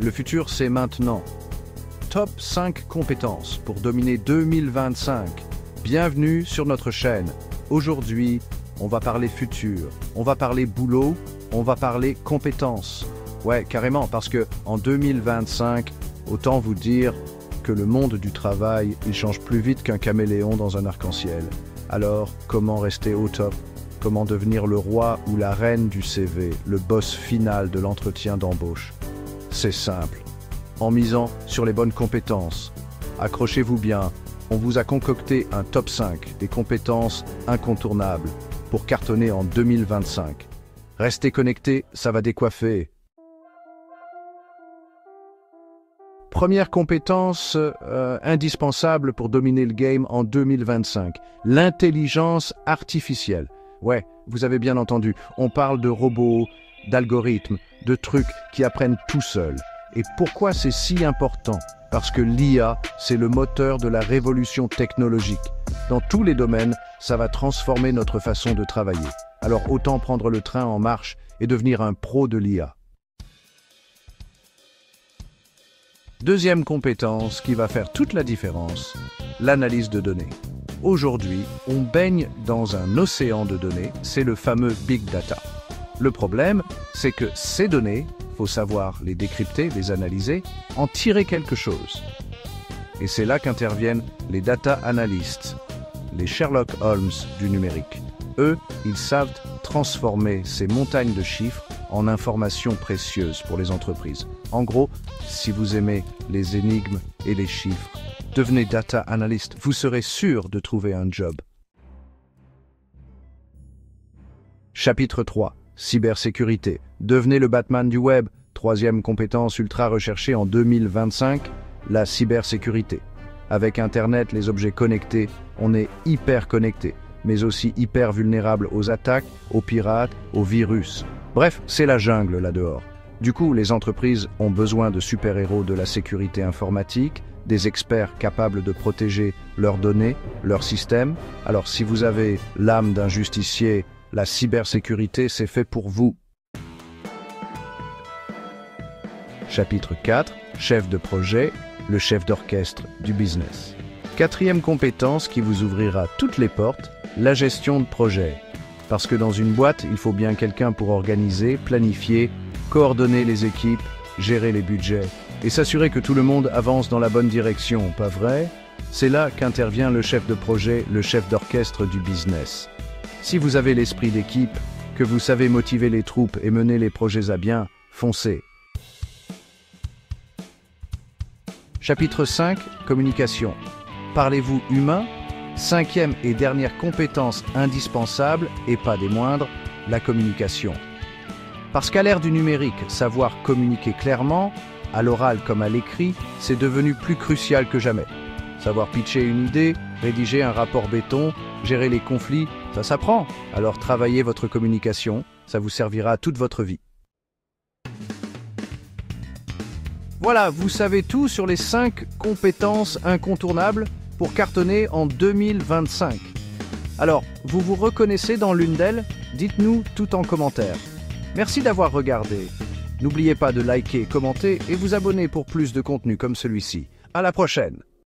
le futur c'est maintenant. Top 5 compétences pour dominer 2025. Bienvenue sur notre chaîne. Aujourd'hui, on va parler futur, on va parler boulot, on va parler compétences. Ouais, carrément, parce que en 2025, autant vous dire que le monde du travail, il change plus vite qu'un caméléon dans un arc-en-ciel. Alors, comment rester au top? Comment devenir le roi ou la reine du CV, le boss final de l'entretien d'embauche? C'est simple. En misant sur les bonnes compétences. Accrochez-vous bien, on vous a concocté un top 5 des compétences incontournables pour cartonner en 2025. Restez connectés, ça va décoiffer. Première compétence indispensable pour dominer le game en 2025, l'intelligence artificielle. Ouais, vous avez bien entendu, on parle de robots, d'algorithmes, de trucs qui apprennent tout seuls. Et pourquoi c'est si important? Parce que l'IA, c'est le moteur de la révolution technologique. Dans tous les domaines, ça va transformer notre façon de travailler. Alors autant prendre le train en marche et devenir un pro de l'IA. Deuxième compétence qui va faire toute la différence, l'analyse de données. Aujourd'hui, on baigne dans un océan de données, c'est le fameux Big Data. Le problème, c'est que ces données, faut savoir les décrypter, les analyser, en tirer quelque chose. Et c'est là qu'interviennent les data analysts, les Sherlock Holmes du numérique. Eux, ils savent transformer ces montagnes de chiffres en informations précieuses pour les entreprises. En gros, si vous aimez les énigmes et les chiffres, devenez data analyst, vous serez sûr de trouver un job. Chapitre 3. Cybersécurité. Devenez le Batman du web. Troisième compétence ultra recherchée en 2025, la cybersécurité. Avec Internet, les objets connectés, on est hyper connecté, mais aussi hyper vulnérable aux attaques, aux pirates, aux virus. Bref, c'est la jungle là-dehors. Du coup, les entreprises ont besoin de super-héros de la sécurité informatique, des experts capables de protéger leurs données, leurs systèmes. Alors si vous avez l'âme d'un justicier, la cybersécurité, c'est fait pour vous. Chapitre 4. Chef de projet, le chef d'orchestre du business. Quatrième compétence qui vous ouvrira toutes les portes, la gestion de projet. Parce que dans une boîte, il faut bien quelqu'un pour organiser, planifier, coordonner les équipes, gérer les budgets et s'assurer que tout le monde avance dans la bonne direction, pas vrai? C'est là qu'intervient le chef de projet, le chef d'orchestre du business. Si vous avez l'esprit d'équipe, que vous savez motiver les troupes et mener les projets à bien, foncez. Chapitre 5. Communication. Parlez-vous humain? Cinquième et dernière compétence indispensable, et pas des moindres, la communication. Parce qu'à l'ère du numérique, savoir communiquer clairement, à l'oral comme à l'écrit, c'est devenu plus crucial que jamais. Savoir pitcher une idée, rédiger un rapport béton, gérer les conflits, ça s'apprend. Alors travaillez votre communication, ça vous servira toute votre vie. Voilà, vous savez tout sur les 5 compétences incontournables pour cartonner en 2025. Alors, vous vous reconnaissez dans l'une d'elles? Dites-nous tout en commentaire. Merci d'avoir regardé. N'oubliez pas de liker, commenter et vous abonner pour plus de contenu comme celui-ci. À la prochaine!